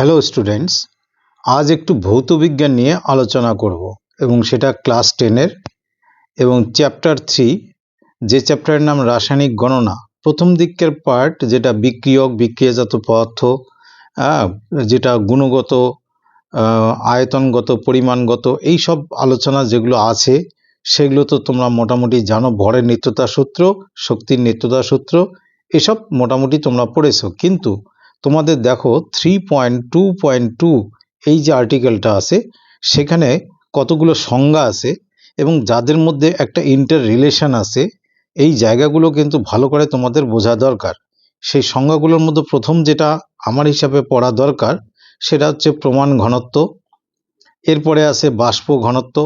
Hello students, আজ একটু ভৌত বিজ্ঞান নিয়ে আলোচনা করব এবং সেটা ক্লাস 10-এর এবং চ্যাপ্টার 3, যে চ্যাপ্টারের নাম রাসায়নিক গণনা। প্রথম দিকের পার্ট যেটা বিক্রিয়ক, বিক্রিয়াজাত পদার্থ, যেটা গুণগত, আয়তনগত, পরিমাণগত, এই সব আলোচনা যেগুলো আছে সেগুলো তো তোমরা মোটামুটি জানো। ভরের নিত্যতা সূত্র, শক্তির নিত্যতা সূত্র, এসব মোটামুটি তোমরা পড়েছো। কিন্তু তোমাদের দেখো 3.2.2 এই যে আর্টিকেলটা আছে সেখানে কতগুলো সংজ্ঞা আছে এবং যাদের মধ্যে একটা ইন্টার রিলেশন আছে, এই জায়গাগুলো কিন্তু ভালো করে তোমাদের বোঝা দরকার। সেই সংজ্ঞাগুলোর মধ্যে প্রথম যেটা আমার হিসাবে পড়া দরকার সেটা হচ্ছে প্রমাণ ঘনত্ব। এরপরে আছে বাষ্প ঘনত্ব,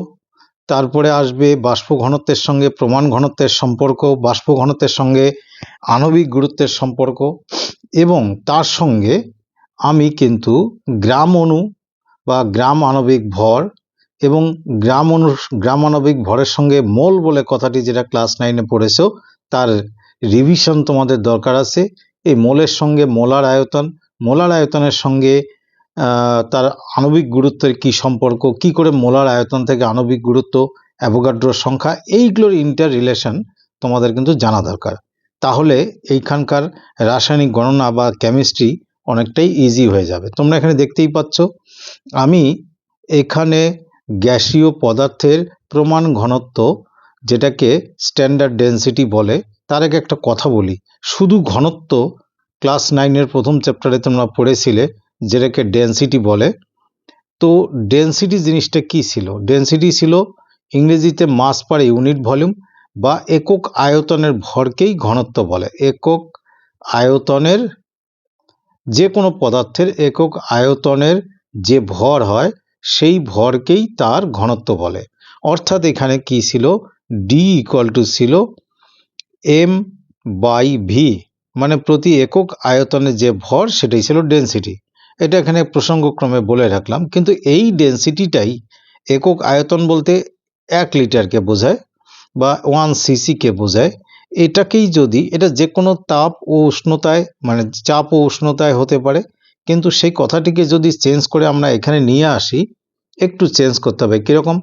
তারপরে আসবে বাষ্প ঘনত্বের সঙ্গে প্রমাণ ঘনত্বের সম্পর্ক, বাষ্প ঘনত্বের সঙ্গে আণবিক গুরুত্বের সম্পর্ক, এবং তার সঙ্গে আমি কিন্তু গ্রাম অণু বা গ্রাম আণবিক ভর এবং গ্রাম আণবিক ভরের সঙ্গে মোল বলে কথাটি যেটা ক্লাস 9-এ পড়েছো, তার রিভিশন তোমাদের দরকার আছে। এই মোলের সঙ্গে মোলার আয়তন, মোলার আয়তনের সঙ্গে তার আণবিক গুরুত্বের কি সম্পর্ক, কি করে মোলার আয়তন থেকে আণবিক গুরুত্ব, অ্যাভোগাড্রোর সংখ্যা, এইগুলোর ইন্টার রিলেশন তোমাদের কিন্তু জানা দরকার। তাহলে এইখানকার রাসায়নিক গণনা বা কেমিস্ট্রি অনেকটাই ইজি হয়ে যাবে। তোমরা এখানে দেখতেই পাচ্ছ আমি এখানে গ্যাসীয় পদার্থের প্রমাণ ঘনত্ব, যেটাকে স্ট্যান্ডার্ড ডেনসিটি বলে, তার আগে একটা কথা বলি। শুধু ঘনত্ব ক্লাস 9-এর প্রথম চ্যাপ্টারে তোমরা পড়েছিলে, যেটাকে ডেনসিটি বলে। তো ডেনসিটি জিনিসটা কি ছিল? ডেনসিটি ছিল ইংরেজিতে মাস পার ইউনিট ভলিউম বা একক আয়তনের ভরকেই ঘনত্ব বলে। একক আয়তনের, যে কোনো পদার্থের একক আয়তনের যে ভর হয় সেই ভরকেই তার ঘনত্ব বলে। অর্থাৎ এখানে কি ছিল? ডি ইকুয়াল টু ছিল এম বাই ভি, মানে প্রতি একক আয়তনের যে ভর সেটাই ছিল ডেনসিটি। এটা এখানে প্রসঙ্গক্রমে বলে রাখলাম। কিন্তু এই ডেনসিটিটাই একক আয়তন বলতে 1 লিটারকে বোঝায় বা 1 সিসিকে বোঝায়। এটাকেই যদি, এটা যে কোনো তাপ ও উষ্ণতায়, মানে চাপ ও উষ্ণতায় হতে পারে, কিন্তু সেই কথাটিকে যদি চেঞ্জ করে আমরা এখানে নিয়ে আসি, একটু চেঞ্জ করতে হবে। কীরকম?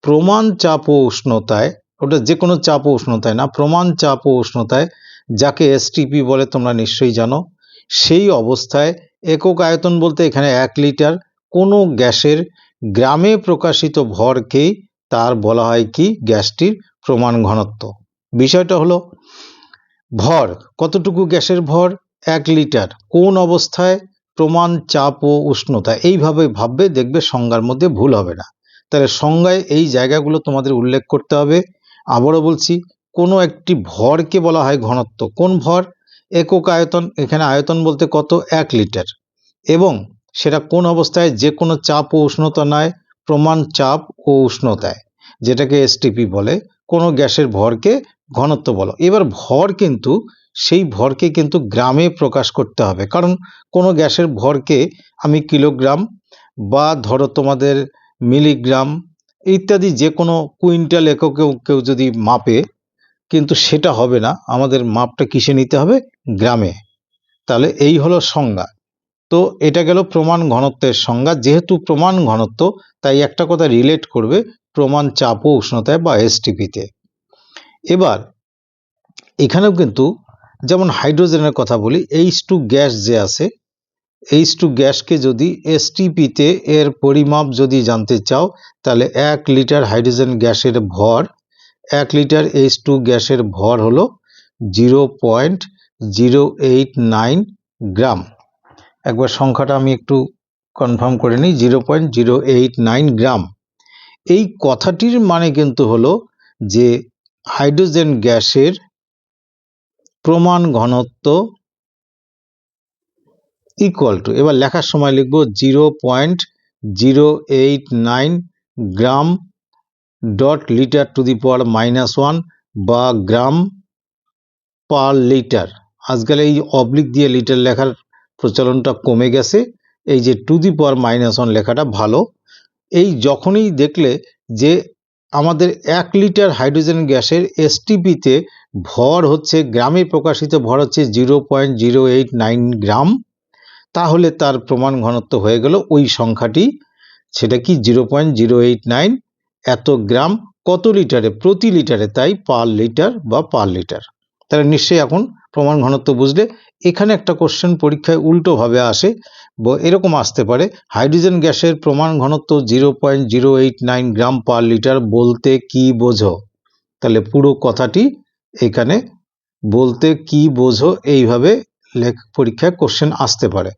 প্রমাণ চাপ ও উষ্ণতায়, ওটা যে কোনো চাপ ও উষ্ণতায় না, প্রমাণ চাপ ও উষ্ণতায়, যাকে এসটিপি বলে তোমরা নিশ্চয়ই জানো, সেই অবস্থায় একক আয়তন বলতে এখানে 1 লিটার কোনো গ্যাসের গ্রামে প্রকাশিত ভরকেই তার বলা হয় কি? গ্যাসটির প্রমাণ ঘনত্ব। বিষয়টা হলো ভর, কতটুকু গ্যাসের ভর? 1 লিটার, কোন অবস্থায়? প্রমাণ চাপ ও উষ্ণতা। এইভাবে ভাববে, দেখবে সংজ্ঞার মধ্যে ভুল হবে না। তাহলে সংজ্ঞায় এই জায়গাগুলো তোমাদের উল্লেখ করতে হবে। আবারও বলছি, কোনো একটি ভরকে বলা হয় ঘনত্ব। কোন ভর? একক আয়তন। এখানে আয়তন বলতে কত? 1 লিটার। এবং সেটা কোন অবস্থায়? যে কোনো চাপ ও উষ্ণতা নয়, প্রমাণ চাপ ও উষ্ণতায়, যেটাকে এসটিপি বলে। কোনো গ্যাসের ভরকে ঘনত্ব বলো। এবার ভর কিন্তু, সেই ভরকে কিন্তু গ্রামে প্রকাশ করতে হবে, কারণ কোনো গ্যাসের ভরকে আমি কিলোগ্রাম বা ধরো তোমাদের মিলিগ্রাম ইত্যাদি যে কোনো কুইন্টাল এককেও কেউ যদি মাপে, কিন্তু সেটা হবে না। আমাদের মাপটা কিসে নিতে হবে? গ্রামে। তাহলে এই হলো সংজ্ঞা। তো এটা গেল প্রমাণ ঘনত্বের সংজ্ঞা। যেহেতু প্রমাণ ঘনত্ব, তাই একটা কথা রিলেট করবে প্রমাণ চাপ ও উষ্ণতায় বা এসটিপিতে। এবার এখানেও কিন্তু যেমন হাইড্রোজেনের কথা বলি, H2 গ্যাস যে আছে, H2 গ্যাসকে যদি এসটিপিতে এর পরিমাপ যদি জানতে চাও, তাহলে 1 লিটার হাইড্রোজেন গ্যাসের ভর, 1 লিটার H2 গ্যাসের ভর হলো 0.089 গ্রাম। একবার সংখ্যাটা আমি একটু কনফার্ম করে নিই, 0.089 গ্রাম। এই কথাটির মানে কিন্তু হলো যে হাইড্রোজেন গ্যাসের প্রমাণ ঘনত্ব ইকুয়াল টু, এবার লেখার সময় লিখব 0.089 গ্রাম ডট লিটার টু দি পাওয়ার -1 বা গ্রাম পার লিটার। আজকাল এই অবলিক দিয়ে লিটার লেখার প্রচলনটা কমে গেছে, এই যে টু দি পাওয়ার -1 লেখাটা ভালো। এই যখনই দেখলে যে আমাদের 1 লিটার হাইড্রোজেন গ্যাসের এসটিপিতে ভর হচ্ছে, গ্রামে প্রকাশিত ভর হচ্ছে 0.089 গ্রাম, তাহলে তার প্রমাণ ঘনত্ব হয়ে গেল ওই সংখ্যাটি, সেটা কি 0.089 এত গ্রাম কত লিটারে, প্রতি লিটারে, তাই পার লিটার বা পার লিটার। তাহলে নিশ্চয়ই এখন প্রমাণ ঘনত্ব বুঝলে। এখানে একটা কোশ্চেন পরীক্ষায় উল্টোভাবে আসে, এরকম আসতে পারে, হাইড্রোজেন গ্যাসের প্রমাণ ঘনত্ব 0.089 গ্রাম পার লিটার বলতে কি বোঝো? তাহলে পুরো কথাটি এখানে বলতে কি বোঝো এইভাবে পরীক্ষায় কোশ্চেন আসতে পারে।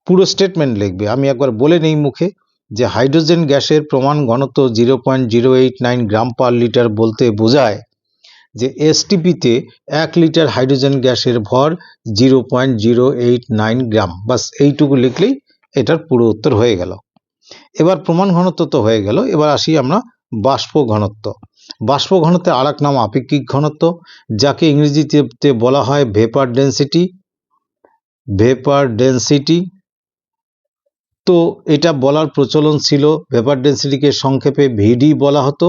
পুরো স্টেটমেন্ট লিখবে। আমি একবার বলে নেই মুখে যে হাইড্রোজেন গ্যাসের প্রমাণ ঘনত্ব 0.089 গ্রাম পার লিটার বলতে বোঝায় যে এসটিপিতে 1 লিটার হাইড্রোজেন গ্যাসের ভর 0.089 গ্রাম। বাস এইটুকু লিখলেই এটার পুরো উত্তর হয়ে গেল। এবার প্রমাণ ঘনত্ব তো হয়ে গেল, এবার আসি আমরা বাষ্প ঘনত্ব। বাষ্প ঘনত্বের আর এক নাম আপেক্ষিক ঘনত্ব, যাকে ইংরেজিতে বলা হয় ভেপার ডেন্সিটি। ভেপার ডেন্সিটি, তো এটা বলার প্রচলন ছিল, ভেপার ডেন্সিটিকে সংক্ষেপে ভিডি বলা হতো,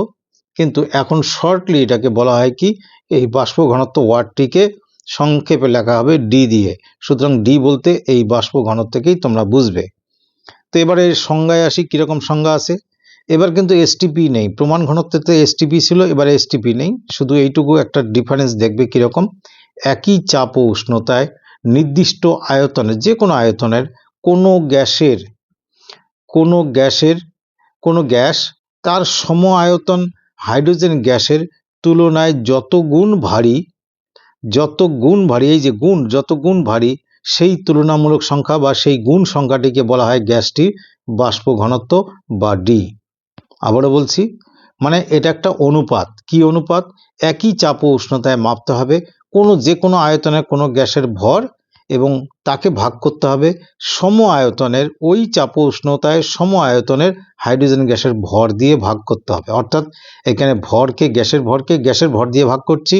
কিন্তু এখন শর্টলি এটাকে বলা হয় কি, এই বাষ্প ঘনত্ব ওয়ার্ডটিকে সংক্ষেপে লেখা হবে ডি দিয়ে। সুতরাং ডি বলতে এই বাষ্প ঘনত্বকেই তোমরা বুঝবে। তো এবারে সংজ্ঞায় আসি, কিরকম সংজ্ঞা আছে। এবার কিন্তু এসটিপি নেই, প্রমাণ ঘনত্বতে এসটিপি ছিল, এবারে এসটিপি নেই, শুধু এইটুকু একটা ডিফারেন্স দেখবে কিরকম। একই চাপ ও উষ্ণতায় নির্দিষ্ট আয়তনে, যে কোনো আয়তনের কোনো গ্যাস তার সম আয়তন হাইড্রোজেন গ্যাসের তুলনায় যত গুণ ভারী, এই যে গুণ, যত গুণ ভারী, সেই তুলনামূলক সংখ্যা বা সেই গুণ সংখ্যাটিকে বলা হয় গ্যাসটির বাষ্প ঘনত্ব বা ডি। আবারও বলছি, মানে এটা একটা অনুপাত। কি অনুপাত? একই চাপ ও উষ্ণতায় মাপতে হবে যে কোনো আয়তনের কোনো গ্যাসের ভর, এবং তাকে ভাগ করতে হবে সম আয়তনের, ওই চাপ ও উষ্ণতায় সম আয়তনের হাইড্রোজেন গ্যাসের ভর দিয়ে ভাগ করতে হবে। অর্থাৎ এখানে গ্যাসের ভর দিয়ে ভাগ করছি,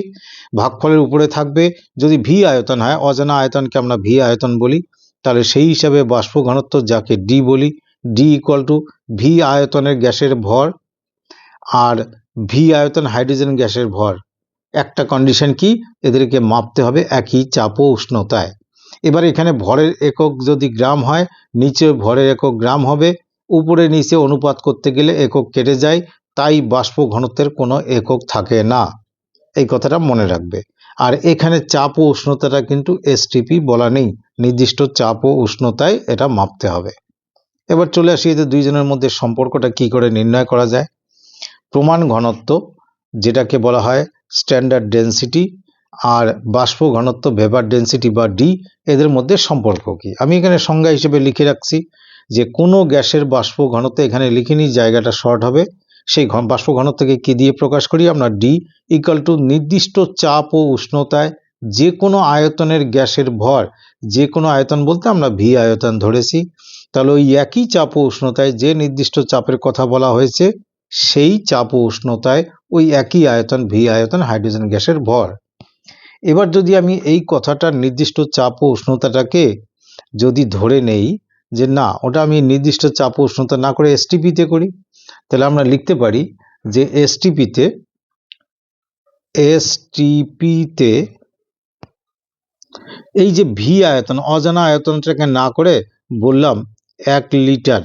ভাগফলের উপরে থাকবে, যদি ভি আয়তন হয়, অজানা আয়তনকে আমরা ভি আয়তন বলি, তাহলে সেই হিসাবে বাষ্প ঘনত্ব, যাকে ডি বলি, ডি ইকুয়াল টু ভি আয়তনের গ্যাসের ভর আর ভি আয়তন হাইড্রোজেন গ্যাসের ভর। একটা কন্ডিশন কি, এদেরকে মাপতে হবে একই চাপ ও উষ্ণতায়। এবার এখানে ভরের একক যদি গ্রাম হয়, নিচে ভরের একক গ্রাম হবে, উপরে নিচে অনুপাত করতে গেলে একক কেটে যায়, তাই বাষ্প ঘনত্বের কোনো একক থাকে না, এই কথাটা মনে রাখবে। আর এখানে চাপ ও উষ্ণতাটা কিন্তু এসটিপি বলা নেই, নির্দিষ্ট চাপ ও উষ্ণতায় এটা মাপতে হবে। এবার চলে আসি এদের দুইজনের মধ্যে সম্পর্কটা কি করে নির্ণয় করা যায়। প্রমাণ ঘনত্ব, যেটাকে বলা হয় স্ট্যান্ডার্ড ডেন্সিটি, আর বাষ্প ঘনত্ব ভেপার ডেন্সিটি বা ডি, এদের মধ্যে সম্পর্ক কি। আমি এখানে সংজ্ঞা হিসেবে লিখে রাখছি যে কোনো গ্যাসের বাষ্প ঘনত্ব, এখানে লিখিনি, জায়গাটা শর্ট হবে, সেই বাষ্প ঘনত্বকে কি দিয়ে প্রকাশ করি আমরা, ডি ইকুয়াল টু নির্দিষ্ট চাপ ও উষ্ণতায় যে কোনো আয়তনের গ্যাসের ভর, যে কোনো আয়তন বলতে আমরা ভি আয়তন ধরেছি, তাহলে ওই একই চাপ ও উষ্ণতায় যে নির্দিষ্ট চাপের কথা বলা হয়েছে, সেই চাপ ও উষ্ণতায় ওই একই আয়তন ভি আয়তন হাইড্রোজেন গ্যাসের ভর। এবার যদি আমি এই কথাটার নির্দিষ্ট চাপ ও উষ্ণতাটাকে যদি ধরে নেই যে না, ওটা আমি নির্দিষ্ট চাপ ও উষ্ণতা না করে এসটিপিতে করি, তাহলে আমরা লিখতে পারি যে এসটিপিতে এই যে ভি আয়তন, অজানা আয়তনটাকে না করে বললাম 1 লিটার,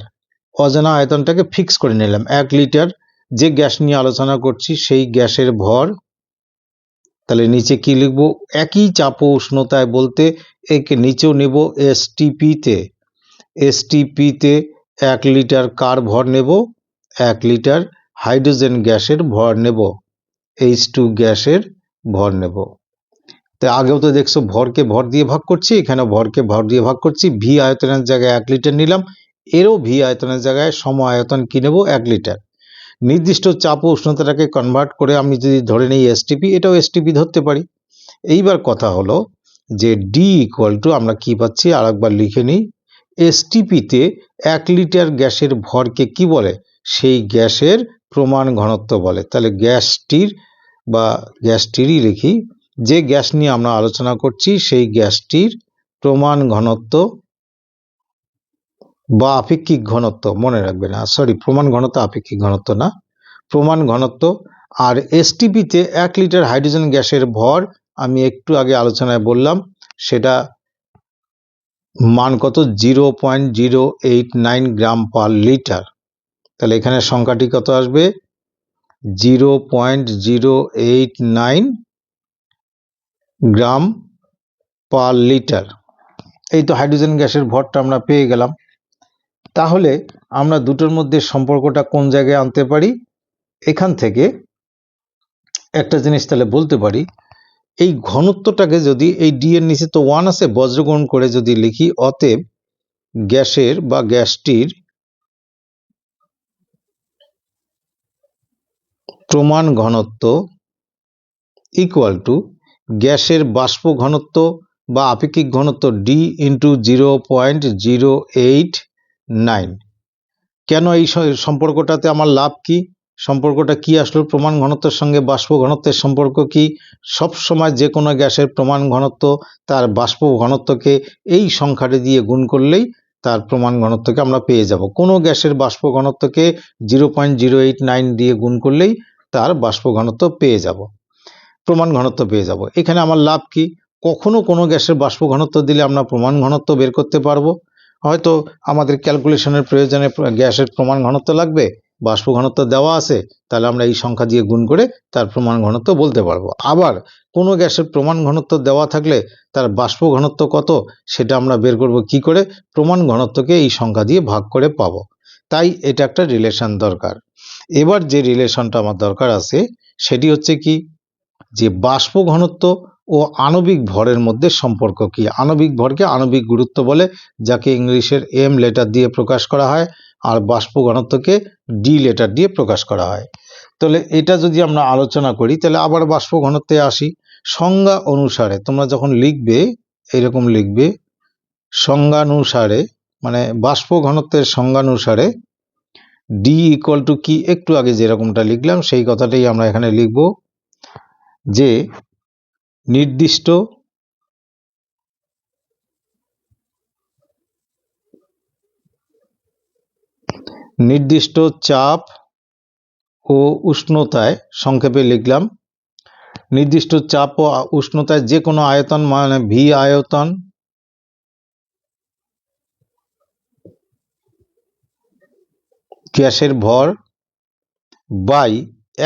অজানা আয়তনটাকে ফিক্স করে নিলাম 1 লিটার, যে গ্যাস নিয়ে আলোচনা করছি সেই গ্যাসের ভর। তাহলে নিচে কি লিখব, একই চাপ ও উষ্ণতায় বলতে একে নিচেও নেব এসটিপিতে, 1 লিটার কার ভর নেব, 1 লিটার হাইড্রোজেন গ্যাসের ভর নেব, H2 গ্যাসের ভর নেব। তাই আগেও তো দেখছো ভরকে ভর দিয়ে ভাগ করছি, এখানে ভরকে ভর দিয়ে ভাগ করছি, ভি আয়তনের জায়গায় 1 লিটার নিলাম, এরও ভি আয়তনের জায়গায় সম আয়তন কি নেব, 1 লিটার। নির্দিষ্ট চাপ ও উষ্ণতাটাকে কনভার্ট করে আমি যদি ধরে নিই এসটিপি, এটাও এসটিপি ধরতে পারি। এইবার কথা হলো যে ডি ইকুয়াল টু আমরা কি পাচ্ছি, আরেকবার লিখে নিই, এসটিপিতে 1 লিটার গ্যাসের ভরকে কি বলে, সেই গ্যাসের প্রমাণ ঘনত্ব বলে। তাহলে গ্যাসটিরই লিখি, যে গ্যাস নিয়ে আমরা আলোচনা করছি সেই গ্যাসটির প্রমাণ ঘনত্ব বা আপেক্ষিক ঘনত্ব, মনে রাখবে না, প্রমাণ ঘনত্ব, আপেক্ষিক ঘনত্ব না, প্রমাণ ঘনত্ব। আর এসটিপিতে 1 লিটার হাইড্রোজেন গ্যাসের ভর আমি একটু আগে আলোচনায় বললাম, সেটা মান কত 0.089 গ্রাম পার লিটার। তাহলে এখানে সংখ্যাটি কত আসবে 0.089 গ্রাম পার লিটার। এই তো হাইড্রোজেন গ্যাসের ভরটা আমরা পেয়ে গেলাম। তাহলে আমরা দুটোর মধ্যে সম্পর্কটা কোন জায়গায় আনতে পারি? এখান থেকে একটা জিনিস তাহলে বলতে পারি, এই ঘনত্বটাকে যদি এই ডি এর নিচে তো 1 আছে, বজ্রগ্রহণ করে যদি লিখি, অতএব গ্যাসের বা গ্যাসটির প্রমাণ ঘনত্ব ইকুয়াল টু গ্যাসের বাষ্প ঘনত্ব বা আপেক্ষিক ঘনত্ব ডি ইন্টু 0.089। কেন এই সম্পর্কটাতে আমার লাভ কি? সম্পর্কটা কি আসলো? প্রমাণ ঘনত্বের সঙ্গে বাষ্প ঘনত্বের সম্পর্ক কি? সব সময় যে কোনো গ্যাসের প্রমাণ ঘনত্ব তার বাষ্প ঘনত্বকে এই সংখ্যাটি দিয়ে গুণ করলেই তার প্রমাণ ঘনত্বকে আমরা পেয়ে যাব। কোনো গ্যাসের বাষ্প ঘনত্বকে 0.089 দিয়ে গুণ করলেই তার বাষ্প ঘনত্ব পেয়ে যাব, প্রমাণ ঘনত্ব পেয়ে যাব। এখানে আমার লাভ কি? কখনো কোনো গ্যাসের বাষ্প ঘনত্ব দিলে আমরা প্রমাণ ঘনত্ব বের করতে পারবো। হয়তো আমাদের ক্যালকুলেশনের প্রয়োজনে গ্যাসের প্রমাণ ঘনত্ব লাগবে, বাষ্প ঘনত্ব দেওয়া আছে, তাহলে আমরা এই সংখ্যা দিয়ে গুণ করে তার প্রমাণ ঘনত্ব বলতে পারবো। আবার কোনো গ্যাসের প্রমাণ ঘনত্ব দেওয়া থাকলে তার বাষ্প ঘনত্ব কত সেটা আমরা বের করব কি করে? প্রমাণ ঘনত্বকে এই সংখ্যা দিয়ে ভাগ করে পাবো। তাই এটা একটা রিলেশন দরকার। এবার যে রিলেশনটা আমার দরকার আছে সেটি হচ্ছে কি, যে বাষ্প ঘনত্ব ও আণবিক ভরের মধ্যে সম্পর্ক কি। আণবিক ভরকে আণবিক গুরুত্ব বলে, যাকে ইংলিশের এম লেটার দিয়ে প্রকাশ করা হয়, আর বাষ্প ঘনত্বকে ডি লেটার দিয়ে প্রকাশ করা হয়। তাহলে এটা যদি আমরা আলোচনা করি, তাহলে আবার বাষ্প ঘনত্বে আসি। সংজ্ঞা অনুসারে তোমরা যখন লিখবে এরকম লিখবে, সংজ্ঞানুসারে মানে বাষ্প ঘনত্বের সংজ্ঞানুসারে ডি ইকুয়াল টু কি, একটু আগে যেরকমটা লিখলাম সেই কথাটাই আমরা এখানে লিখব, যে নির্দিষ্ট চাপ ও উষ্ণতায়, সংক্ষেপে লিখলাম, নির্দিষ্ট চাপ ও উষ্ণতায় যে কোনো আয়তন মানে ভি আয়তন গ্যাসের ভর বাই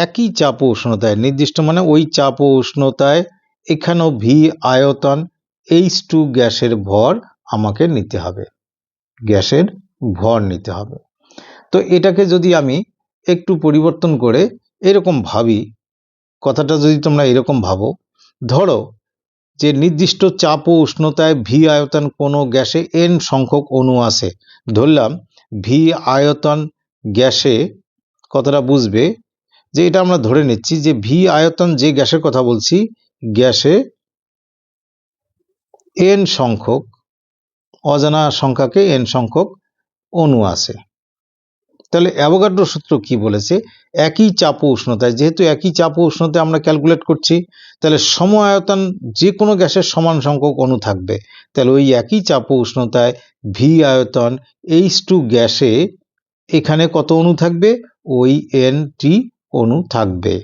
একই চাপ ও উষ্ণতায়, নির্দিষ্ট মানে ওই চাপ ও উষ্ণতায়, এখানেও ভি আয়তন H2 গ্যাসের ভর আমাকে নিতে হবে, গ্যাসের ভর নিতে হবে। তো এটাকে যদি আমি একটু পরিবর্তন করে এরকম ভাবি, কথাটা যদি তোমরা এরকম ভাবো, ধরো যে নির্দিষ্ট চাপ ও উষ্ণতায় ভি আয়তন কোনো গ্যাসে এন সংখ্যক অণু আছে। ধরলাম ভি আয়তন গ্যাসে, কথাটা বুঝবে যে এটা আমরা ধরে নিচ্ছি যে ভি আয়তন যে গ্যাসের কথা বলছি, গ্যাসে এন সংখ্যক অজানা সংখ্যাকে এন সংখ্যক অণু আছে। তাহলে অ্যাভোগাড্রো সূত্র কি বলেছে? একই চাপ ও উষ্ণতায়, যেহেতু একই চাপ ও উষ্ণতায় আমরা ক্যালকুলেট করছি, তাহলে সম আয়তন যে কোনো গ্যাসের সমান সংখ্যক অণু থাকবে। তাহলে ওই একই চাপ ও উষ্ণতায় ভি আয়তন H2 গ্যাসে এখানে কত অণু থাকবে? ওই এনটি অণু থাকবে।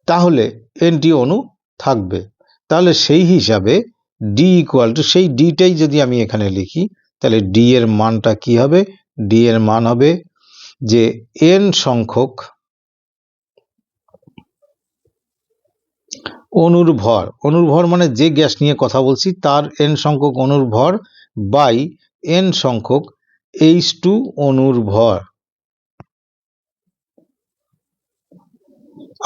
তাহলে এনটি অণু থাকবে, তাহলে সেই হিসাবে ডি ইকুয়াল টু, সেই ডিটাই যদি আমি এখানে লিখি, তাহলে ডি এর মানটা কি হবে? ডি এর মান হবে যে এন সংখ্যক অণুর ভর, অণুর ভর মানে যে গ্যাস নিয়ে কথা বলছি তার এন সংখ্যক অণুর ভর বাই এন সংখ্যক H2 অণুর ভর।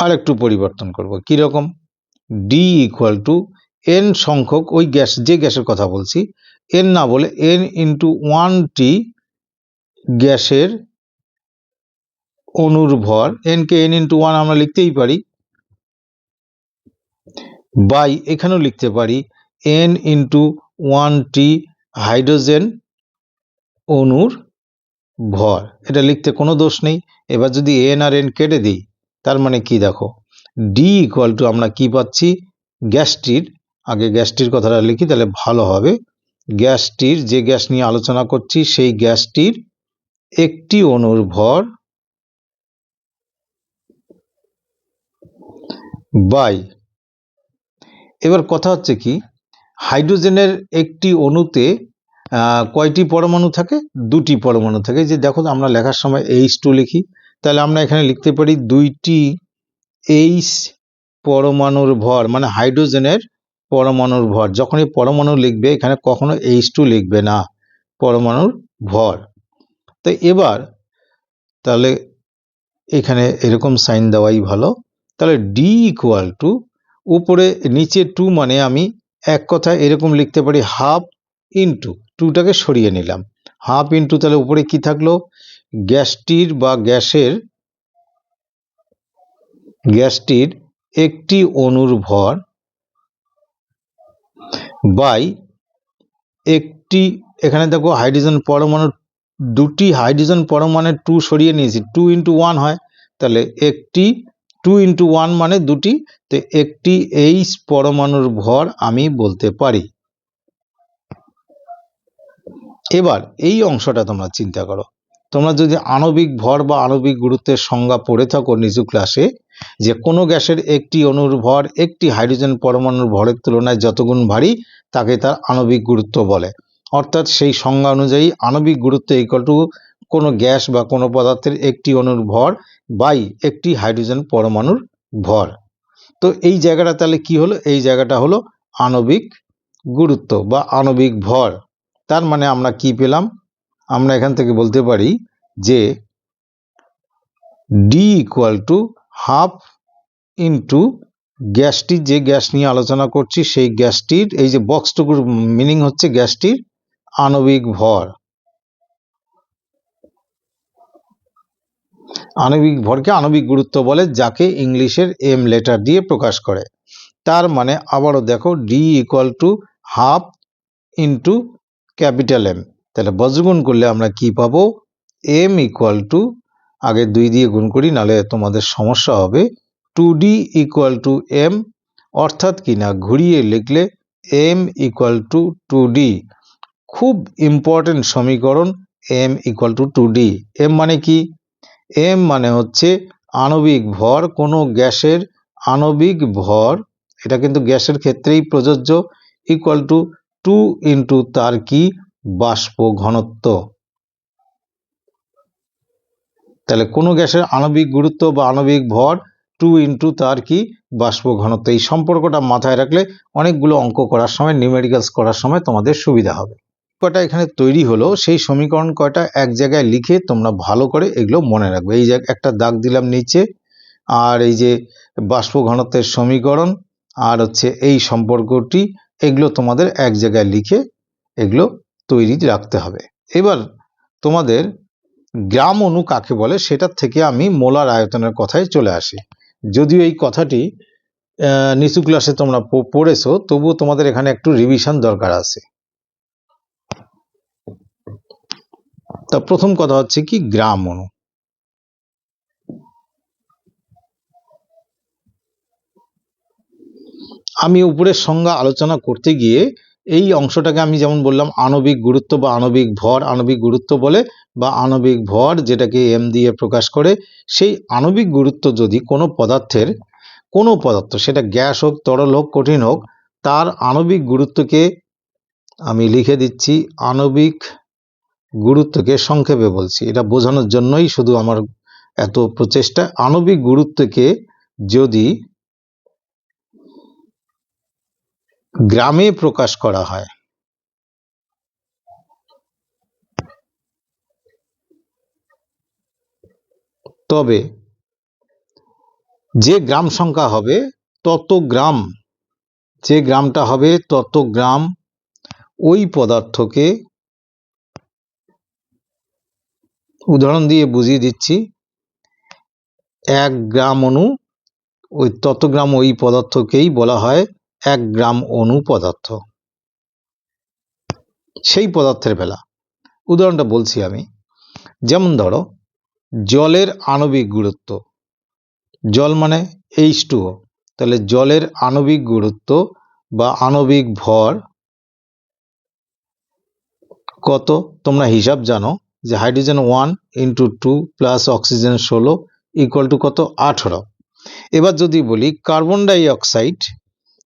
আর একটু পরিবর্তন করব, কিরকম? ডি ইকুয়াল টু এন সংখ্যক ওই গ্যাস, যে গ্যাসের কথা বলছি, এন না বলে এন ইন্টু 1টি গ্যাসের অণুর ভর, এনকে এন ইন্টু 1 আমরা লিখতেই পারি, বাই এখানেও লিখতে পারি এন ইন্টু 1টি হাইড্রোজেন অণুর ভর। এটা লিখতে কোনো দোষ নেই। এবার যদি এন আর এন কেটে দিই, তার মানে কি দেখো, ডি ইকুয়াল টু আমরা কি পাচ্ছি? গ্যাসটির, আগে গ্যাসটির কথাটা লিখি তাহলে ভালো হবে, গ্যাসটির, যে গ্যাস নিয়ে আলোচনা করছি সেই গ্যাসটির একটি অণুর ভর বাই, এবার কথা হচ্ছে কি, হাইড্রোজেনের একটি অণুতে কয়টি পরমাণু থাকে? দুটি পরমাণু থাকে। যে দেখো আমরা লেখার সময় H2 লিখি, তাহলে আমরা এখানে লিখতে পারি দুইটি H পরমাণুর ভর, মানে হাইড্রোজেনের পরমাণুর ভর। যখনই পরমাণু লিখবে এখানে কখনো H2 লিখবে না, পরমাণুর ভর। তো এবার তাহলে এখানে এরকম সাইন দেওয়াই ভালো। তাহলে ডি ইকুয়াল টু, উপরে নিচে 2 মানে আমি এক কথা এরকম লিখতে পারি হাফ ইন্টু, 2টাকে সরিয়ে নিলাম, হাফ ইন্টু, তাহলে উপরে কি থাকলো? গ্যাসটির বা গ্যাসটির একটি অণুর ভর বাই একটি, এখানে দেখো হাইড্রোজেন পরমাণু, দুটি হাইড্রোজেন পরমাণু 2 সরিয়ে নিয়েছি, 2 ইন্টু 1 হয়, তাহলে একটি 2 ইন্টু 1 মানে দুটি, তো একটি H পরমাণুর ভর আমি বলতে পারি। এবার এই অংশটা তোমরা চিন্তা করো, তোমরা যদি আণবিক ভর বা আণবিক গুরুত্বের সংজ্ঞা পড়ে থাকো নিচু ক্লাসে, যে কোনো গ্যাসের একটি অণুর ভর একটি হাইড্রোজেন পরমাণুর ভরের তুলনায় যতগুণ ভারী তাকে তার আণবিক গুরুত্ব বলে। অর্থাৎ সেই সংজ্ঞা অনুযায়ী আণবিক গুরুত্ব ইকুয়াল টু কোনো গ্যাস বা কোনো পদার্থের একটি অণুর ভর বাই একটি হাইড্রোজেন পরমাণুর ভর। তো এই জায়গাটা তাহলে কি হলো? এই জায়গাটা হলো আণবিক গুরুত্ব বা আণবিক ভর। তার মানে আমরা কি পেলাম? আমরা এখান থেকে বলতে পারি যে D equal to half into গ্যাসটির, যে গ্যাস নিয়ে আলোচনা করছি সেই গ্যাসটির, এই যে বক্সটুকুর মিনিং হচ্ছে গ্যাসটির আণবিক ভর। আণবিক ভরকে আণবিক গুরুত্ব বলে, যাকে ইংলিশের এম লেটার দিয়ে প্রকাশ করে। তার মানে আবারও দেখো D equal to half into capital M, তাহলে বজ্রগুণ করলে আমরা কি পাবো? এম ইকুয়াল টু, আগে 2 দিয়ে গুণ করি নাহলে তোমাদের সমস্যা হবে, 2d ইকুয়াল টু এম, অর্থাৎ কি না ঘুরিয়ে লিখলে এম ইকুয়াল টু 2d। খুব ইম্পর্টেন্ট সমীকরণ, M equal to 2d। M মানে কি? এম মানে হচ্ছে আণবিক ভর, কোনো গ্যাসের আণবিক ভর, এটা কিন্তু গ্যাসের ক্ষেত্রেই প্রযোজ্য, ইকুয়াল টু 2 ইন্টু তার কি? বাষ্প ঘনত্ব। তাহলে কোনো গ্যাসের আণবিক গুরুত্ব বা আণবিক ভর 2 ইন্টু তার কি? বাষ্প ঘনত্ব। এই সম্পর্কটা মাথায় রাখলে অনেকগুলো অঙ্ক করার সময়, নিউমেরিক্যালস করার সময় তোমাদের সুবিধা হবে। কয়টা এখানে তৈরি হলো সেই সমীকরণ কয়টা এক জায়গায় লিখে তোমরা ভালো করে এগুলো মনে রাখবে। এই যে একটা দাগ দিলাম নিচে, আর এই যে বাষ্প ঘনত্বের সমীকরণ আর হচ্ছে এই সম্পর্কটি, এগুলো তোমাদের এক জায়গায় লিখে এগুলো তৈরি রাখতে হবে। এবার তোমাদের গ্রাম অণু কাকে বলে সেটার থেকে আমি মোলার আয়তনের কথায় চলে আসি। যদিও এই কথাটি নিচু ক্লাসে তোমরা পড়েছো, তবুও তোমাদের এখানে একটু রিভিশন দরকার আছে। তা প্রথম কথা হচ্ছে কি গ্রাম অণু। আমি উপরের সংজ্ঞা আলোচনা করতে গিয়ে এই অংশটাকে আমি যেমন বললাম আণবিক গুরুত্ব বা আণবিক ভর, আণবিক গুরুত্ব বলে বা আণবিক ভর যেটাকে এম দিয়ে প্রকাশ করে, সেই আণবিক গুরুত্ব যদি কোনো পদার্থের, কোনো পদার্থ সেটা গ্যাস হোক, তরল হোক, কঠিন হোক, তার আণবিক গুরুত্বকে আমি লিখে দিচ্ছি, আণবিক গুরুত্বকে সংক্ষেপে বলছি, এটা বোঝানোর জন্যই শুধু আমার এত প্রচেষ্টা। আণবিক গুরুত্বকে যদি গ্রামে প্রকাশ করা হয়, তবে যে গ্রাম সংখ্যা হবে তত গ্রাম, যে গ্রামটা হবে তত গ্রাম ওই পদার্থকে, উদাহরণ দিয়ে বুঝিয়ে দিচ্ছি, 1 গ্রাম অণু, ওই তত গ্রাম ওই পদার্থকেই বলা হয় 1 গ্রাম অণু পদার্থ। সেই পদার্থের বেলা উদাহরণটা বলছি আমি, যেমন ধরো জলের আণবিক গুরুত্ব, জল মানে H2O, তাহলে জলের আণবিক গুরুত্ব বা আণবিক ভর কত? তোমরা হিসাব জানো যে hydrogen 1 into 2 plus oxygen 16 equal to কত? 18। এবার যদি বলি কার্বন ডাই অক্সাইড,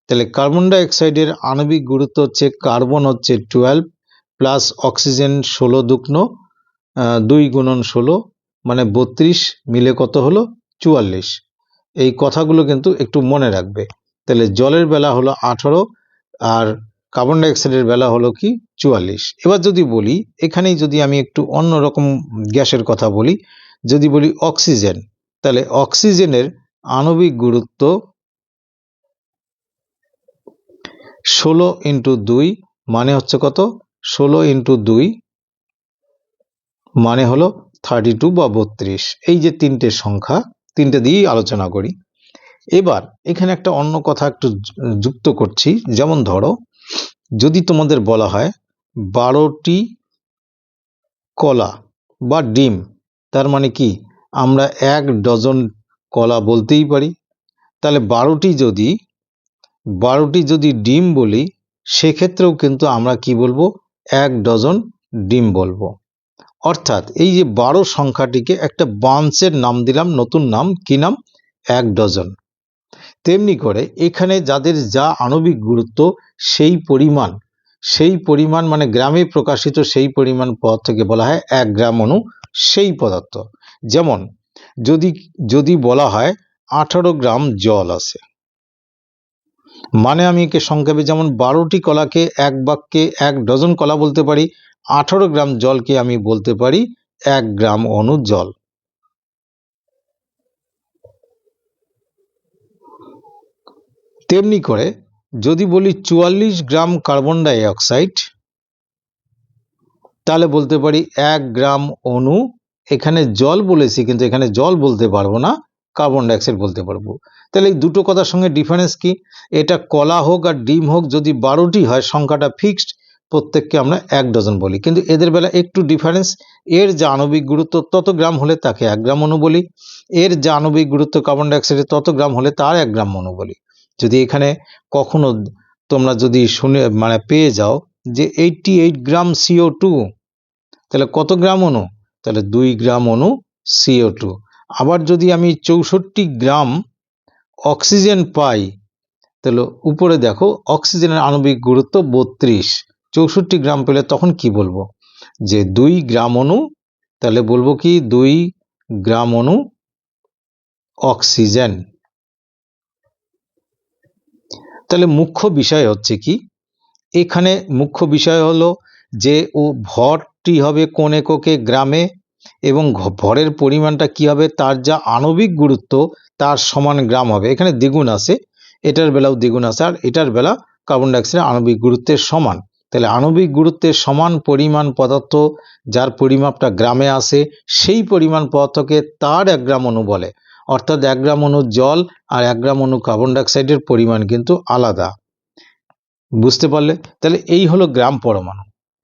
তাহলে কার্বন ডাই অক্সাইডের আণবিক গুরুত্ব হচ্ছে, কার্বন হচ্ছে 12 প্লাস অক্সিজেন 16 দুগুণ 2 গুণন 16 মানে 32 মিলে কত হলো 44। এই কথাগুলো কিন্তু একটু মনে রাখবে। তাহলে জলের বেলা হলো 18 আর কার্বন ডাইঅক্সাইডের বেলা হলো কি 44। এবার যদি বলি এখানেই যদি আমি একটু অন্যরকম গ্যাসের কথা বলি, যদি বলি অক্সিজেন, তাহলে অক্সিজেনের আণবিক গুরুত্ব 16 ইন্টু 2 মানে হচ্ছে কত 16 ইন্টু 2 মানে হলো 32 বা 32। এই যে তিনটে সংখ্যা, তিনটে দিয়েই আলোচনা করি। এবার এখানে একটা অন্য কথা একটু যুক্ত করছি, যেমন ধরো যদি তোমাদের বলা হয় 12টি কলা বা ডিম, তার মানে কি আমরা 1 ডজন কলা বলতেই পারি। তাহলে 12টি যদি ডিম বলি সেক্ষেত্রেও কিন্তু আমরা কি বলবো 1 ডজন ডিম বলবো। অর্থাৎ এই যে 12 সংখ্যাটিকে একটা বাঞ্চের নাম দিলাম, নতুন নাম, কি নাম 1 ডজন। তেমনি করে এখানে যাদের যা আণবিক গুরুত্ব সেই পরিমাণ মানে গ্রামে প্রকাশিত সেই পরিমাণ পদার্থকে বলা হয় 1 গ্রাম অণু সেই পদার্থ। যেমন যদি বলা হয় 18 গ্রাম জল আছে, মানে আমি একে সংক্ষেপে যেমন 12টি কলাকে এক বাক্যে 1 ডজন কলা বলতে পারি, 18 গ্রাম জলকে আমি বলতে পারি 1 গ্রাম অণু জল। তেমনি করে যদি বলি 44 গ্রাম কার্বন ডাই অক্সাইড, তাহলে বলতে পারি 1 গ্রাম অণু। এখানে জল বলেছি কিন্তু এখানে জল বলতে পারবো না, কার্বন ডাই অক্সাইড বলতে পারবো। তাহলে এই দুটো কথার সঙ্গে ডিফারেন্স কি, এটা কলা হোক আর ডিম হোক যদি 12টি হয় সংখ্যাটা ফিক্সড, প্রত্যেককে আমরা 1 ডজন বলি। কিন্তু এদের বেলা একটু ডিফারেন্স, এর যা আণবিক গুরুত্ব তত গ্রাম হলে তাকে 1 গ্রাম অণু বলি, এর যা আণবিক গুরুত্ব কার্বন ডাই অক্সাইডের তত গ্রাম হলে তার 1 গ্রাম অণু বলি। যদি এখানে কখনো তোমরা যদি শুনে মানে পেয়ে যাও যে 88 গ্রাম CO2, তাহলে কত গ্রাম অণু, তাহলে 2 গ্রাম অণু CO2। আবার যদি আমি 64 গ্রাম অক্সিজেন পাই, তাহলে উপরে দেখো অক্সিজেনের আণবিক গুরুত্ব 32, 64 গ্রাম পেলে তখন কি বলবো যে 2 গ্রাম অণু, তাহলে বলবো কি 2 গ্রাম অণু অক্সিজেন। তাহলে মুখ্য বিষয় হচ্ছে কি, এখানে মুখ্য বিষয় হলো যে ও ভরটি হবে কোন এককে গ্রামে, এবং ভরের পরিমাণটা কি হবে তার যা আণবিক গুরুত্ব তার সমান গ্রাম হবে। এখানে দ্বিগুণ আছে, এটার বেলাও দ্বিগুণ আছে, আর এটার বেলা কার্বন ডাইঅক্সাইডের আণবিক গুরুত্বের সমান। তাহলে আণবিক গুরুত্বের সমান পরিমাণ পদার্থ যার পরিমাপটা গ্রামে আসে সেই পরিমাণ পদার্থকে তার 1 গ্রাম অণু বলে। অর্থাৎ 1 গ্রাম অণু জল আর 1 গ্রাম অণু কার্বন ডাইঅক্সাইডের পরিমাণ কিন্তু আলাদা। বুঝতে পারলে? তাহলে এই হলো গ্রাম পরমাণু,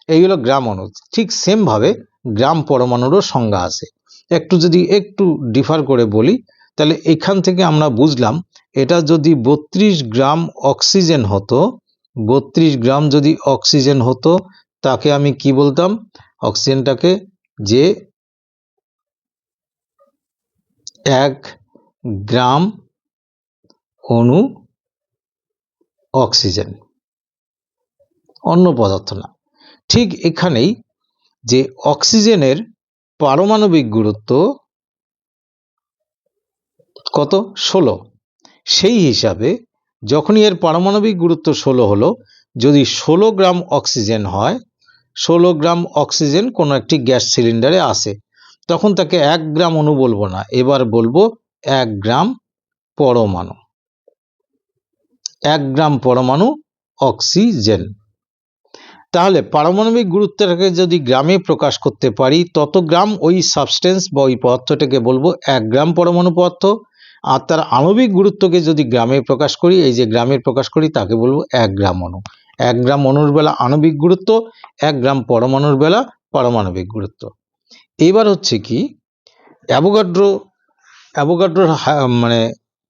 এই হলো গ্রাম অণু। ঠিক সেম ভাবে গ্রাম পরমাণুরও সংজ্ঞা আছে। যদি একটু ডিফার করে বলি, তাহলে এখান থেকে আমরা বুঝলাম এটা যদি 32 গ্রাম অক্সিজেন হতো, 32 গ্রাম যদি অক্সিজেন হতো তাকে আমি কি বলতাম, অক্সিজেনটাকে যে 1 গ্রাম অণু অক্সিজেন, অন্য পদার্থ না। ঠিক এখানেই যে অক্সিজেনের পারমাণবিক গুরুত্ব কত 16, সেই হিসাবে যখনই এর পারমাণবিক গুরুত্ব 16 হলো, যদি 16 গ্রাম অক্সিজেন হয়, 16 গ্রাম অক্সিজেন কোনো একটি গ্যাস সিলিন্ডারে আসে, তখন তাকে 1 গ্রাম অণু বলবো না, এবার বলবো 1 গ্রাম পরমাণু, 1 গ্রাম পরমাণু অক্সিজেন। তাহলে পারমাণবিক গুরুত্বটাকে যদি গ্রামে প্রকাশ করতে পারি তত গ্রাম ওই সাবস্টেন্স বা ওই পদার্থটাকে বলবো 1 গ্রাম পরমাণু পদার্থ, আর তার আণবিক গুরুত্বকে যদি গ্রামে প্রকাশ করি, এই যে গ্রামে প্রকাশ করি তাকে বলবো 1 গ্রাম অণু। 1 গ্রাম অণুর বেলা আণবিক গুরুত্ব, 1 গ্রাম পরমাণুর বেলা পারমাণবিক গুরুত্ব। এবার হচ্ছে কি অ্যাভোগাড্রোর মানে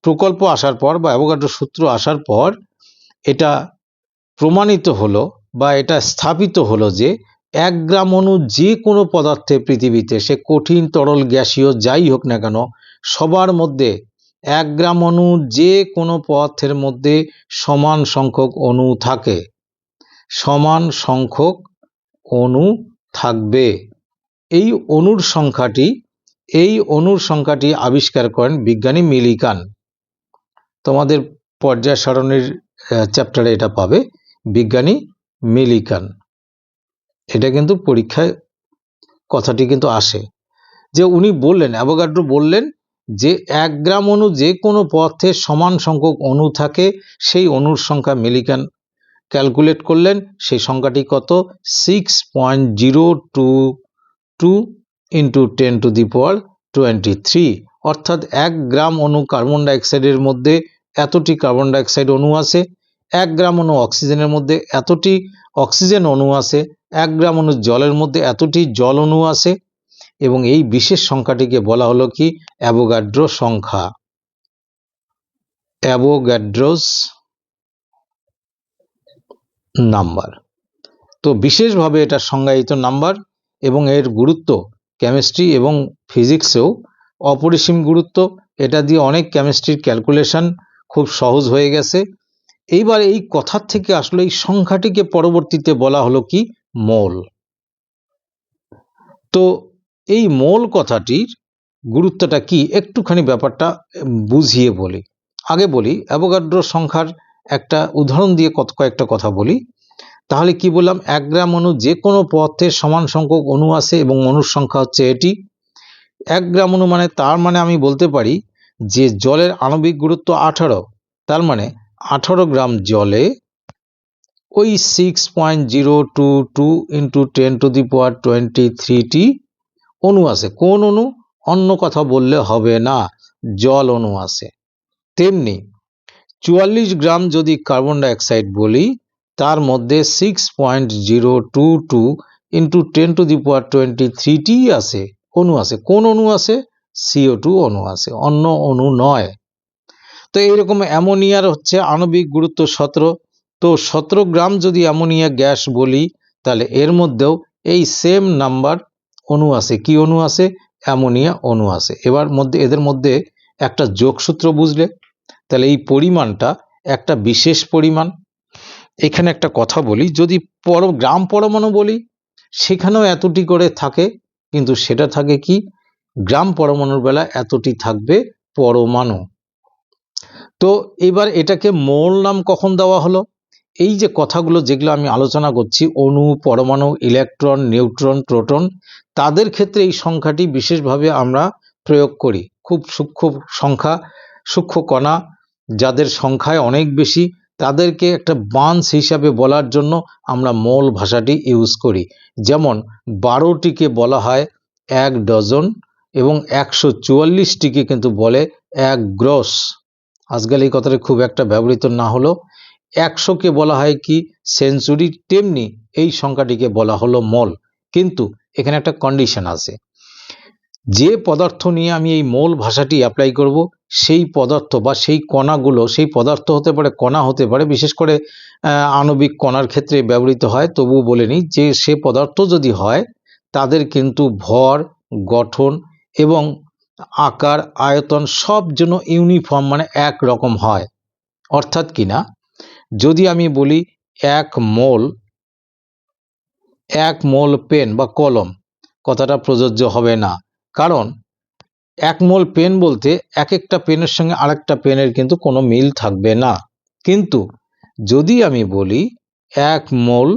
প্রকল্প আসার পর বা অ্যাভোগাড্রো সূত্র আসার পর এটা প্রমাণিত হলো বা এটা স্থাপিত হলো যে 1 গ্রাম অণু যে কোনো পদার্থে পৃথিবীতে, সে কঠিন তরল গ্যাসীয় যাই হোক না কেন, সবার মধ্যে 1 গ্রাম অণু যে কোনো পদার্থের মধ্যে সমান সংখ্যক অণু থাকে, সমান সংখ্যক অণু থাকবে। এই অণুর সংখ্যাটি আবিষ্কার করেন বিজ্ঞানী মিলিকান। তোমাদের পর্যায় সারণীর চ্যাপ্টারে এটা পাবে, বিজ্ঞানী মিলিকান। এটা কিন্তু পরীক্ষায় কথাটি কিন্তু আসে, যে উনি বললেন, অ্যাভোগাড্রো বললেন যে 1 গ্রাম অণু যে কোনো পদার্থে সমান সংখ্যক অণু থাকে, সেই অণুর সংখ্যা মিলিকান ক্যালকুলেট করলেন। সেই সংখ্যাটি কত? 6.022 ইন্টু 10⁻23। অর্থাৎ 1 গ্রাম অণু কার্বন ডাইঅক্সাইডের মধ্যে এতটি কার্বন ডাইঅক্সাইড অণু আছে, 1 গ্রাম অণু অক্সিজেনের মধ্যে এতটি অক্সিজেন অণু আছে, 1 গ্রাম অণু জলের মধ্যে এতটি জল অণু আছে। এবং এই বিশেষ সংখ্যাটিকে বলা হলো কি? অ্যাভোগাড্রো সংখ্যা, অ্যাভোগাড্রোস নাম্বার। তো বিশেষভাবে এটা সংজ্ঞায়িত নাম্বার এবং এর গুরুত্ব কেমিস্ট্রি এবং ফিজিক্সেও অপরিসীম গুরুত্ব। এটা দিয়ে অনেক কেমিস্ট্রির ক্যালকুলেশন খুব সহজ হয়ে গেছে। এইবার এই কথার থেকে আসলে এই সংখ্যাটিকে পরবর্তীতে বলা হলো কি? মোল। তো এই মোল কথাটির গুরুত্বটা কি একটুখানি ব্যাপারটা বুঝিয়ে বলি। আগে বলি অ্যাভোগাড্রো সংখ্যার একটা উদাহরণ দিয়ে কয়েকটা কথা বলি। তাহলে কি বললাম? 1 গ্রাম অণু যে কোনো পদার্থের সমান সংখ্যক অণু আছে এবং অণুর সংখ্যা হচ্ছে এটি। 1 গ্রাম অণু মানে, তার মানে আমি বলতে পারি যে জলের আণবিক গুরুত্ব 18, তার মানে 18 গ্রাম জলে ওই 6.022 ইন্টু 10⁻23টি অণু আছে। কোন অণু? অন্য কথা বললে হবে না, জল অণু আছে। তেমনি 44 গ্রাম যদি কার্বন ডাইঅক্সাইড বলি, তার মধ্যে 6.022 ইন্টু 10⁻23টি আছে অণু আছে। কোন অণু আছে? CO2 অণু আছে, অন্য অণু নয়। তো এইরকম অ্যামোনিয়ার হচ্ছে আণবিক গুরুত্ব 17। তো 17 গ্রাম যদি অ্যামোনিয়া গ্যাস বলি, তাহলে এর মধ্যেও এই সেম নাম্বার অণু আছে। কি অণু আছে? অ্যামোনিয়া অণু আছে। এদের মধ্যে একটা যোগসূত্র বুঝলে, তাহলে এই পরিমাণটা একটা বিশেষ পরিমাণ। এখানে একটা কথা বলি, যদি গ্রাম পরমাণু বলি, সেখানেও এতটি করে থাকে, কিন্তু সেটা থাকে কি? গ্রাম পরমাণুর বেলা এতটি থাকবে পরমাণু। তো এবার এটাকে মোল নাম কখন দেওয়া হলো? এই যে কথাগুলো যেগুলো আমি আলোচনা করছি, অণু, পরমাণু, ইলেকট্রন, নিউট্রন, প্রোটন, তাদের ক্ষেত্রে এই সংখ্যাটি বিশেষভাবে আমরা প্রয়োগ করি। খুব সূক্ষ্ম সংখ্যা, সূক্ষ্ম কণা যাদের সংখ্যায় অনেক বেশি, তাদেরকে একটা বান্স হিসাবে বলার জন্য আমরা মোল ভাষাটি ইউজ করি। যেমন 12টিকে বলা হয় 1 ডজন এবং 144টিকে কিন্তু বলে 1 গ্রস। আজকাল এই কথাটা খুব একটা ব্যবহৃত না হলো। 100কে বলা হয় কি? সেঞ্চুরি। তেমনি এই সংখ্যাটিকে বলা হলো মোল। কিন্তু এখানে একটা কন্ডিশন আছে, যে পদার্থ নিয়ে আমি এই মোল ভাষাটি অ্যাপ্লাই করব, সেই পদার্থ বা সেই কণাগুলো, সেই পদার্থ হতে পারে, কণা হতে পারে, বিশেষ করে আণবিক কণার ক্ষেত্রে ব্যবহৃত হয়, তবুও বলে নিই যে সে পদার্থ যদি হয়, তাদের কিন্তু ভর, গঠন এবং আকার, আয়তন সব যেন ইউনিফর্ম, মানে এক রকম হয়। অর্থাৎ কিনা, যদি আমি বলি 1 মোল পেন বা কলম, কথাটা প্রযোজ্য হবে না। কারণ 1 মোল পেন বলতে এক একটা পেনের সঙ্গে আরেকটা পেনের কিন্তু কোনো মিল থাকবে না। কিন্তু যদি আমি বলি 1 মোল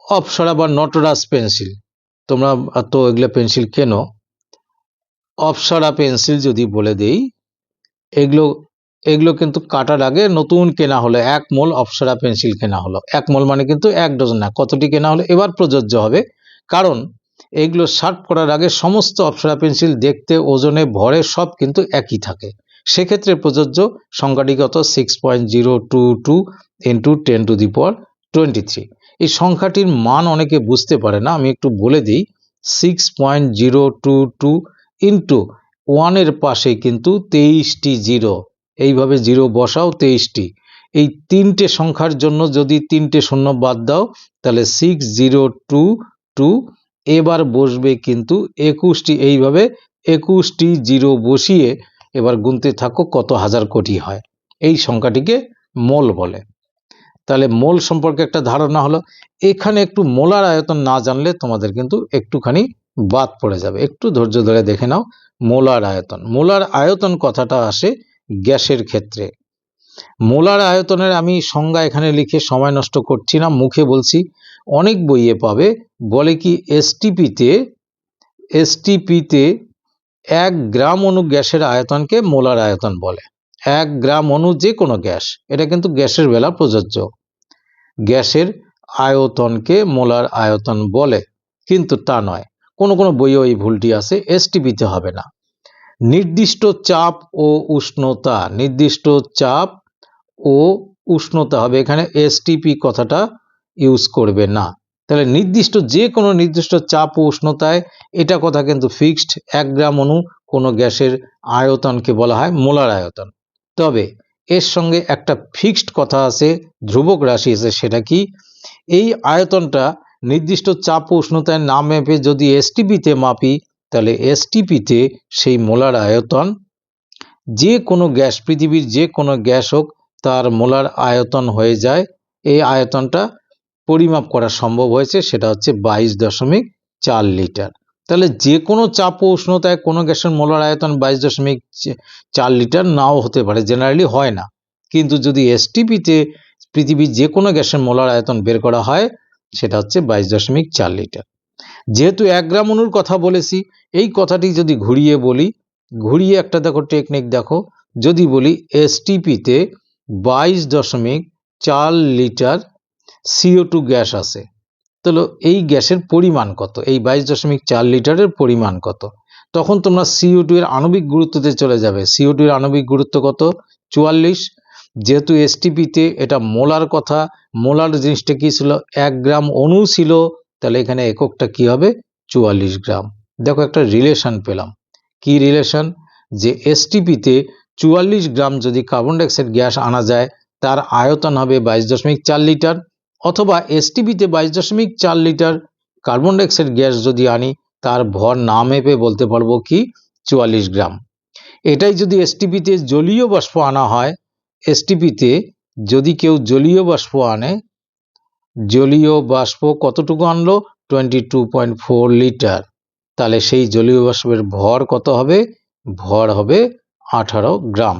অপ্সরা বা নটরাজ পেন্সিল, তোমরা তো এগুলো পেন্সিল কেনো, অপ্সরা পেন্সিল যদি বলে দেই, এগুলো কিন্তু কাটার আগে নতুন কেনা হলো, 1 মোল অপ্সরা পেন্সিল কেনা হলো। 1 মোল মানে কিন্তু 1 ডজন না, কতটি কেনা হলো? এবার প্রযোজ্য হবে, কারণ এগুলো শার্প করার আগে সমস্ত অপ্সরা পেন্সিল দেখতে, ওজনে, ভরে সব কিন্তু একই থাকে। সেক্ষেত্রে প্রযোজ্য সংখ্যাটি কত? 6.022 ইন্টু 10⁻23। এই সংখ্যাটির মান অনেকে বুঝতে পারে না, আমি একটু বলে দিই। 6.022 ইন্টু 1-এর পাশে কিন্তু 23টি জিরো, এইভাবে জিরো বসাও 23টি। এই 3টে সংখ্যার জন্য যদি 3টে শূন্য বাদ দাও, তাহলে 6022। এবার বসবে কিন্তু 21টি, এইভাবে 21টি জিরো বসিয়ে এবার গুনতে থাকো কত হাজার কোটি হয়। এই সংখ্যাটিকে মোল বলে। তাহলে মোল সম্পর্কে একটা ধারণা হলো। এখানে একটু মোলার আয়তন না জানলে তোমাদের কিন্তু একটুখানি বাদ পড়ে যাবে। একটু ধৈর্য ধরে দেখে নাও। মোলার আয়তন, মোলার আয়তন কথাটা আসে গ্যাসের ক্ষেত্রে। মোলার আয়তনের আমি সংজ্ঞা এখানে লিখে সময় নষ্ট করছি না, মুখে বলছি। অনেক বইয়ে পাবে, বলে কি এসটিপিতে 1 গ্রাম অণু গ্যাসের আয়তনকে মোলার আয়তন বলে। 1 গ্রাম অণু যে কোনো গ্যাস, এটা কিন্তু গ্যাসের বেলা প্রযোজ্য, গ্যাসের আয়তনকে মোলার আয়তন বলে। কিন্তু তা নয়, কোনো কোনো বইয়ে এই ভুলটি আছে, এসটিপিতে হবে না। নির্দিষ্ট চাপ ও উষ্ণতা, নির্দিষ্ট চাপ ও উষ্ণতা হবে, এখানে এসটিপি কথাটা ইউজ করবে না। তাহলে যে কোনো নির্দিষ্ট চাপ ও উষ্ণতায়, এটা কথা কিন্তু ফিক্সড। 1 গ্রাম অণু কোনো গ্যাসের আয়তনকে বলা হয় মোলার আয়তন। তবে এর সঙ্গে একটা ফিক্সড কথা আছে, ধ্রুবক রাশি আছে, সেটা কি, এই আয়তনটা নির্দিষ্ট চাপ ও উষ্ণতায় না মেপে যদি এসটিপিতে মাপি, তাহলে এসটিপিতে সেই মোলার আয়তন, যে কোনো গ্যাস, পৃথিবীর যে কোনো গ্যাস হোক, তার মোলার আয়তন হয়ে যায়। এই আয়তনটা পরিমাপ করা সম্ভব হয়েছে, সেটা হচ্ছে 22.4 লিটার। তাহলে যে কোনো চাপ ও উষ্ণতায় কোনো গ্যাসের মোলার আয়তন 22.4 লিটার নাও হতে পারে, জেনারেলি হয় না। কিন্তু যদি এসটিপিতে পৃথিবীর যে কোনো গ্যাসের মোলার আয়তন বের করা হয়, সেটা হচ্ছে 22.4 লিটার। যেহেতু 1 গ্রাম অণুর কথা বলেছি, এই কথাটি যদি ঘুরিয়ে বলি, ঘুরিয়ে একটা দেখো টেকনিক দেখো, যদি বলি এসটিপিতে 22.4 লিটার CO2 গ্যাস আছে, তাহলে এই গ্যাসের পরিমাণ কত, এই 22.4 লিটারের পরিমাণ কত, তখন তোমরা CO2 এর আণবিক গুরুত্বতে চলে যাবে। CO2 এর আণবিক গুরুত্ব কত, 44। যেহেতু এসটিপিতে এটা মোলার কথা, মোলার জিনিসটা কি ছিল, 1 গ্রাম অণু ছিল, তাহলে এখানে এককটা কি হবে, 44 গ্রাম। দেখো একটা রিলেশন পেলাম। কি রিলেশন, যে এসটিপিতে 44 গ্রাম যদি কার্বন ডাইঅক্সাইড গ্যাস আনা যায়, তার আয়তন হবে 22.4 লিটার। অথবা এসটিপিতে 22.4 লিটার কার্বন ডাইঅক্সাইড গ্যাস যদি আনি, তার ভর না মেপে বলতে পারবো কি, 44 গ্রাম। এটাই যদি এসটিপিতে জলীয় বাষ্প আনা হয়, এসটিপিতে যদি কেউ জলীয় বাষ্প আনে, জলীয় বাষ্প কতটুকু আনলো, 22.4 লিটার, তাহলে সেই জলীয় বাষ্পের ভর কত হবে, ভর হবে 18 গ্রাম।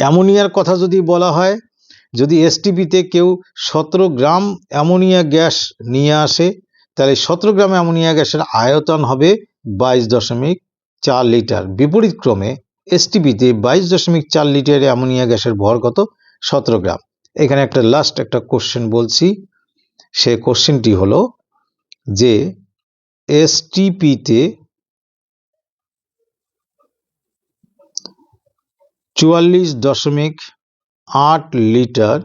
অ্যামোনিয়ার কথা যদি বলা হয়, যদি এসটিপিতে কেউ 17 গ্রাম অ্যামোনিয়া গ্যাস নিয়ে আসে, তাহলে 17 গ্রাম অ্যামোনিয়া গ্যাসের আয়তন হবে 22.4 লিটার। বিপরীত ক্রমে এসটিপিতে 22.4 লিটার অ্যামোনিয়া গ্যাসের ভর কত, 17 গ্রাম। এখানে একটা লাস্ট একটা কোশ্চেন বলছি, সে কোশ্চেনটি হলো যে এসটিপিতে 44.8 লিটার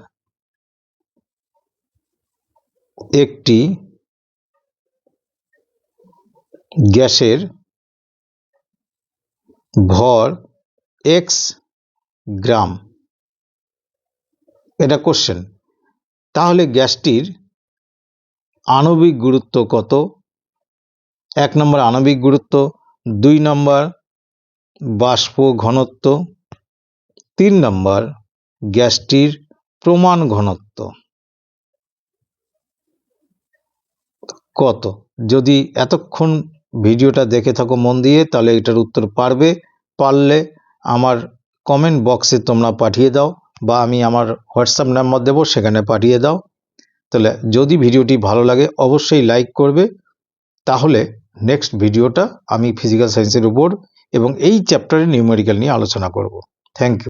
একটি গ্যাসের ভর x গ্রাম, এটা কোশ্চেন। তাহলে গ্যাসটির আণবিক গুরুত্ব কত, 1 নম্বর আণবিক গুরুত্ব, 2 নম্বর বাষ্প ঘনত্ব, 3 নম্বর গ্যাসটির প্রমাণ ঘনত্ব কত। যদি এতক্ষণ ভিডিওটা দেখে থাকো মন দিয়ে, তাহলে এটার উত্তর পারলে আমার কমেন্ট বক্সে তোমরা পাঠিয়ে দাও, বা আমি আমার হোয়াটসঅ্যাপ নাম্বার দেবো, সেখানে পাঠিয়ে দাও। তাহলে যদি ভিডিওটি ভালো লাগে অবশ্যই লাইক করবে। তাহলে নেক্সট ভিডিওটা আমি ফিজিক্যাল সায়েন্সের উপর এবং এই চ্যাপ্টারে নিউমেরিক্যাল নিয়ে আলোচনা করব। Thank you.